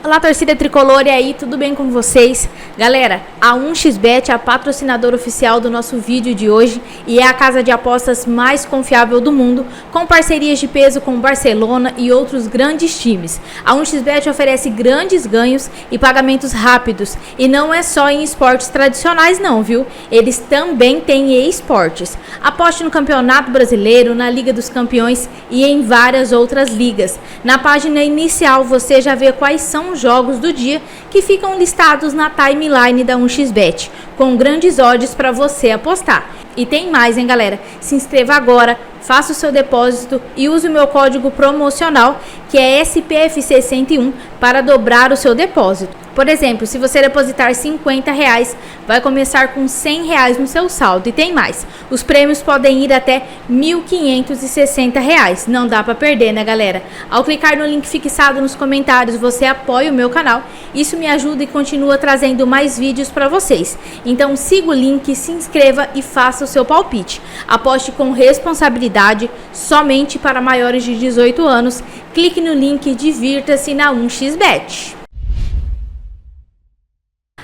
Olá, torcida tricolor, e aí, tudo bem com vocês? Galera, a 1xBet é a patrocinadora oficial do nosso vídeo de hoje e é a casa de apostas mais confiável do mundo, com parcerias de peso com Barcelona e outros grandes times. A 1xBet oferece grandes ganhos e pagamentos rápidos, e não é só em esportes tradicionais não, viu? Eles também têm esportes. Aposte no Campeonato Brasileiro, na Liga dos Campeões e em várias outras ligas. Na página inicial você já vê quais são os jogos do dia que ficam listados na timeline da 1xBet, com grandes odds para você apostar. E tem mais, hein, galera? Se inscreva agora, faça o seu depósito e use o meu código promocional, que é SPFC101, para dobrar o seu depósito. Por exemplo, se você depositar R$50, vai começar com R$100 no seu saldo. E tem mais, os prêmios podem ir até R$1.560. Não dá para perder, né, galera? Ao clicar no link fixado nos comentários, você apoia o meu canal. Isso me ajuda e continua trazendo mais vídeos para vocês. Então siga o link, se inscreva e faça o seu palpite. Aposte com responsabilidade, somente para maiores de 18 anos. Clique no link e divirta-se na 1xBet.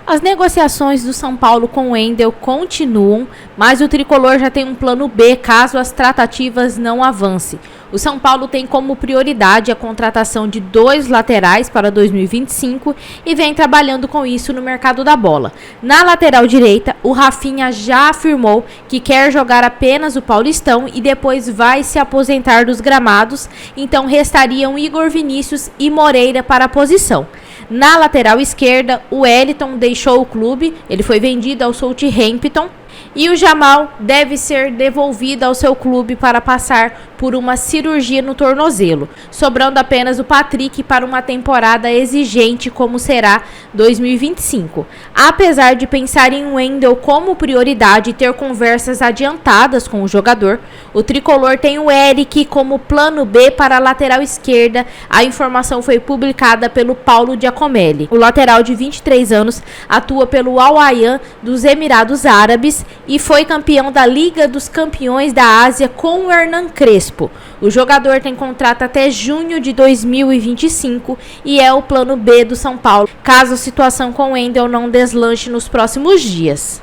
As negociações do São Paulo com o Wendel continuam, mas o tricolor já tem um plano B caso as tratativas não avancem. O São Paulo tem como prioridade a contratação de 2 laterais para 2025 e vem trabalhando com isso no mercado da bola. Na lateral direita, o Rafinha já afirmou que quer jogar apenas o Paulistão e depois vai se aposentar dos gramados, então restariam Igor Vinícius e Moreira para a posição. Na lateral esquerda, o Wellington deixou o clube, ele foi vendido ao Southampton, e o Jamal deve ser devolvido ao seu clube para passar por uma cirurgia no tornozelo, sobrando apenas o Patrick para uma temporada exigente como será 2025. Apesar de pensar em Wendel como prioridade e ter conversas adiantadas com o jogador, o tricolor tem o Eric como plano B para a lateral esquerda. A informação foi publicada pelo Paulo Giacomelli. O lateral de 23 anos atua pelo Al Ayan dos Emirados Árabes e foi campeão da Liga dos Campeões da Ásia com o Hernan Crespo. O jogador tem contrato até junho de 2025 e é o plano B do São Paulo, caso a situação com o Wendel não deslanche nos próximos dias.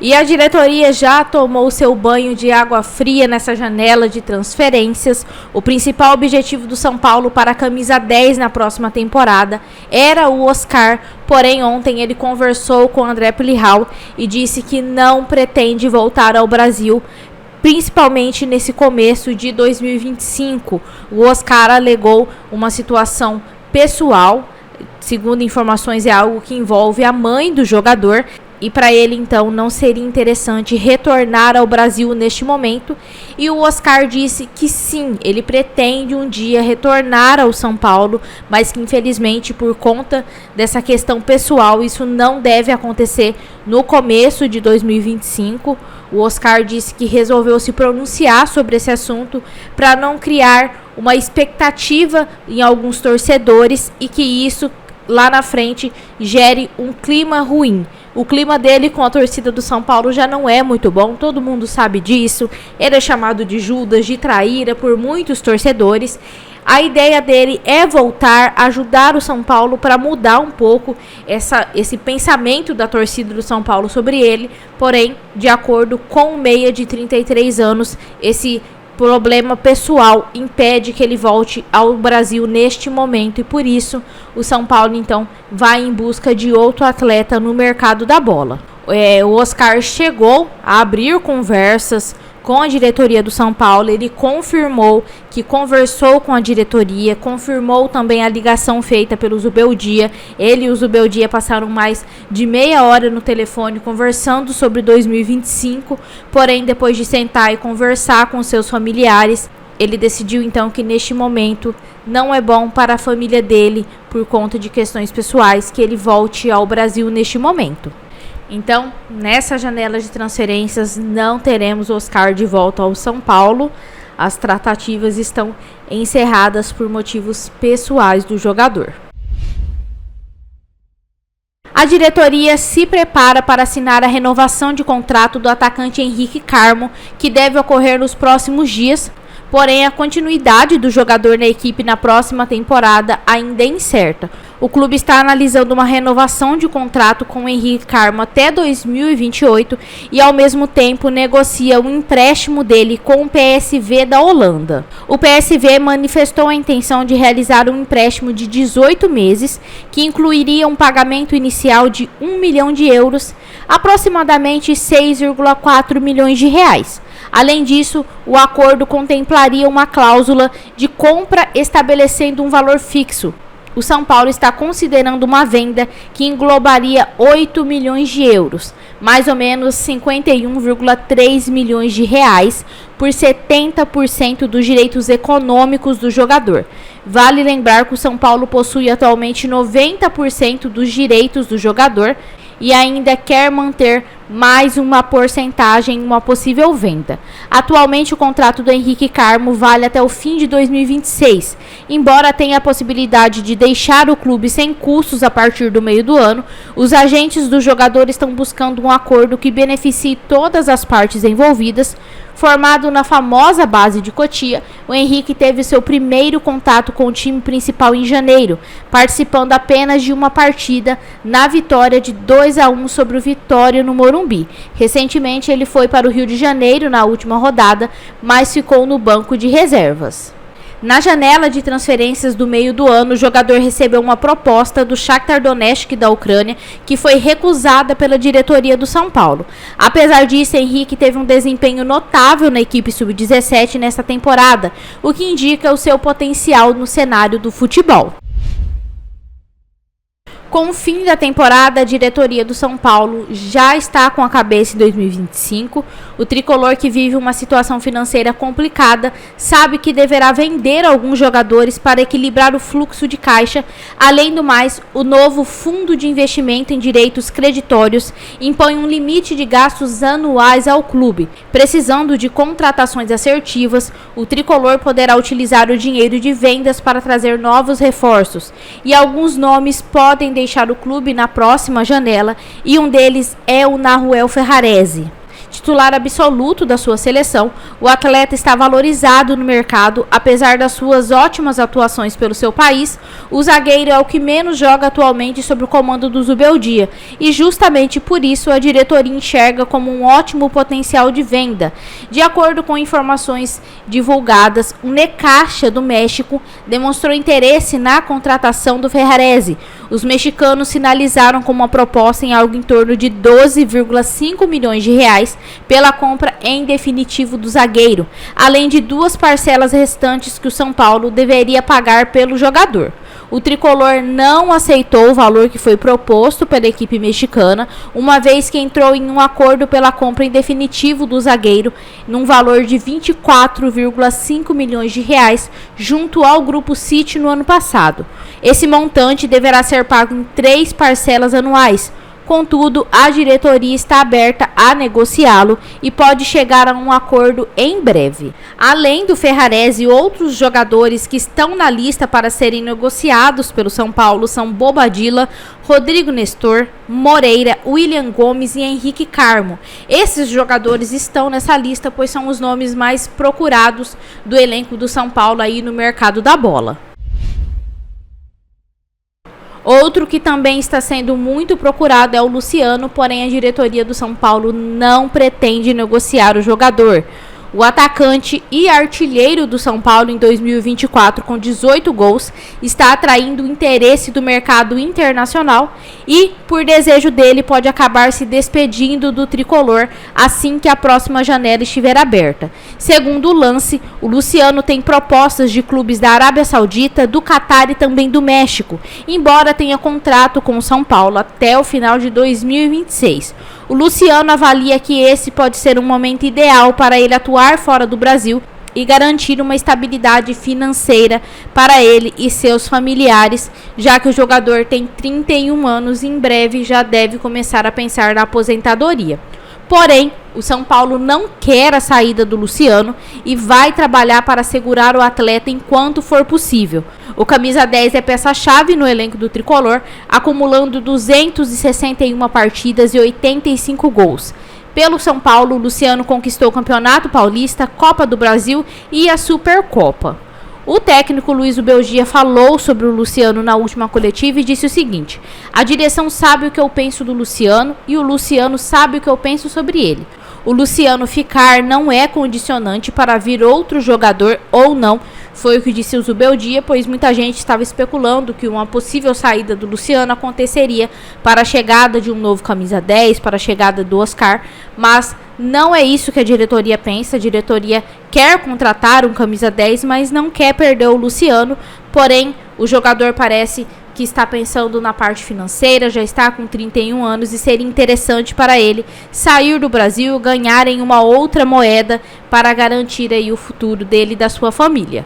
E a diretoria já tomou seu banho de água fria nessa janela de transferências. O principal objetivo do São Paulo para a camisa 10 na próxima temporada era o Oscar, porém ontem ele conversou com André Plihal e disse que não pretende voltar ao Brasil, principalmente nesse começo de 2025. O Oscar alegou uma situação pessoal, segundo informações é algo que envolve a mãe do jogador, e para ele então não seria interessante retornar ao Brasil neste momento. E o Oscar disse que sim, ele pretende um dia retornar ao São Paulo, mas que infelizmente por conta dessa questão pessoal isso não deve acontecer no começo de 2025. O Oscar disse que resolveu se pronunciar sobre esse assunto para não criar uma expectativa em alguns torcedores e que isso lá na frente gere um clima ruim. O clima dele com a torcida do São Paulo já não é muito bom, todo mundo sabe disso. Ele é chamado de Judas, de traíra por muitos torcedores. A ideia dele é voltar, ajudar o São Paulo para mudar um pouco esse pensamento da torcida do São Paulo sobre ele. Porém, de acordo com o meia de 33 anos, esse problema pessoal impede que ele volte ao Brasil neste momento e por isso o São Paulo então vai em busca de outro atleta no mercado da bola. O Oscar chegou a abrir conversas com a diretoria do São Paulo, ele confirmou que conversou com a diretoria, confirmou também a ligação feita pelo Zubeldia. Ele e o Zubeldia passaram mais de meia hora no telefone conversando sobre 2025, porém depois de sentar e conversar com seus familiares, ele decidiu então que neste momento não é bom para a família dele, por conta de questões pessoais, que ele volte ao Brasil neste momento. Então, nessa janela de transferências, não teremos Oscar de volta ao São Paulo. As tratativas estão encerradas por motivos pessoais do jogador. A diretoria se prepara para assinar a renovação de contrato do atacante Henrique Carmo, que deve ocorrer nos próximos dias. Porém, a continuidade do jogador na equipe na próxima temporada ainda é incerta. O clube está analisando uma renovação de contrato com o Henrique Carmo até 2028 e, ao mesmo tempo, negocia o empréstimo dele com o PSV da Holanda. O PSV manifestou a intenção de realizar um empréstimo de 18 meses, que incluiria um pagamento inicial de 1 milhão de euros, aproximadamente 6,4 milhões de reais. Além disso, o acordo contemplaria uma cláusula de compra estabelecendo um valor fixo. O São Paulo está considerando uma venda que englobaria 8 milhões de euros, mais ou menos 51,3 milhões de reais, por 70% dos direitos econômicos do jogador. Vale lembrar que o São Paulo possui atualmente 90% dos direitos do jogador e ainda quer manter mais uma porcentagem em uma possível venda. Atualmente, o contrato do Henrique Carmo vale até o fim de 2026. Embora tenha a possibilidade de deixar o clube sem custos a partir do meio do ano, os agentes do jogador estão buscando um acordo que beneficie todas as partes envolvidas. Formado na famosa base de Cotia, o Henrique teve seu primeiro contato com o time principal em janeiro, participando apenas de uma partida na vitória de 2-1 sobre o Vitória no Morumbi. Recentemente, ele foi para o Rio de Janeiro na última rodada, mas ficou no banco de reservas. Na janela de transferências do meio do ano, o jogador recebeu uma proposta do Shakhtar Donetsk da Ucrânia, que foi recusada pela diretoria do São Paulo. Apesar disso, Henrique teve um desempenho notável na equipe sub-17 nesta temporada, o que indica o seu potencial no cenário do futebol. Com o fim da temporada, a diretoria do São Paulo já está com a cabeça em 2025. O tricolor, que vive uma situação financeira complicada, sabe que deverá vender alguns jogadores para equilibrar o fluxo de caixa. Além do mais, o novo fundo de investimento em direitos creditórios impõe um limite de gastos anuais ao clube. Precisando de contratações assertivas, o tricolor poderá utilizar o dinheiro de vendas para trazer novos reforços. E alguns nomes podem deixar o clube na próxima janela, e um deles é o Nahuel Ferrarese. Titular absoluto da sua seleção, o atleta está valorizado no mercado. Apesar das suas ótimas atuações pelo seu país, o zagueiro é o que menos joga atualmente sob o comando do Zubeldia, e justamente por isso a diretoria enxerga como um ótimo potencial de venda. De acordo com informações divulgadas, o Necaxa do México demonstrou interesse na contratação do Ferrarese. Os mexicanos sinalizaram com uma proposta em algo em torno de 12,5 milhões de reais pela compra em definitivo do zagueiro, além de 2 parcelas restantes que o São Paulo deveria pagar pelo jogador. O tricolor não aceitou o valor que foi proposto pela equipe mexicana, uma vez que entrou em um acordo pela compra em definitivo do zagueiro, num valor de 24,5 milhões de reais, junto ao Grupo City no ano passado. Esse montante deverá ser pago em 3 parcelas anuais. Contudo, a diretoria está aberta a negociá-lo e pode chegar a um acordo em breve. Além do Ferrarese, outros jogadores que estão na lista para serem negociados pelo São Paulo são Bobadilla, Rodrigo Nestor, Moreira, William Gomes e Henrique Carmo. Esses jogadores estão nessa lista, pois são os nomes mais procurados do elenco do São Paulo aí no mercado da bola. Outro que também está sendo muito procurado é o Luciano, porém a diretoria do São Paulo não pretende negociar o jogador. O atacante e artilheiro do São Paulo em 2024, com 18 gols, está atraindo o interesse do mercado internacional e, por desejo dele, pode acabar se despedindo do tricolor assim que a próxima janela estiver aberta. Segundo o Lance, o Luciano tem propostas de clubes da Arábia Saudita, do Catar e também do México, embora tenha contrato com o São Paulo até o final de 2026. O Luciano avalia que esse pode ser um momento ideal para ele atuar fora do Brasil e garantir uma estabilidade financeira para ele e seus familiares, já que o jogador tem 31 anos e em breve já deve começar a pensar na aposentadoria. Porém, o São Paulo não quer a saída do Luciano e vai trabalhar para segurar o atleta enquanto for possível. O camisa 10 é peça-chave no elenco do tricolor, acumulando 261 partidas e 85 gols. Pelo São Paulo, o Luciano conquistou o Campeonato Paulista, Copa do Brasil e a Supercopa. O técnico Luiz Ubeldia falou sobre o Luciano na última coletiva e disse o seguinte: a direção sabe o que eu penso do Luciano e o Luciano sabe o que eu penso sobre ele. O Luciano ficar não é condicionante para vir outro jogador ou não, foi o que disse o Zubeldia, pois muita gente estava especulando que uma possível saída do Luciano aconteceria para a chegada de um novo camisa 10, para a chegada do Oscar, mas não é isso que a diretoria pensa. A diretoria quer contratar um camisa 10, mas não quer perder o Luciano, porém o jogador parece que está pensando na parte financeira, já está com 31 anos e seria interessante para ele sair do Brasil e ganhar em uma outra moeda para garantir aí o futuro dele e da sua família.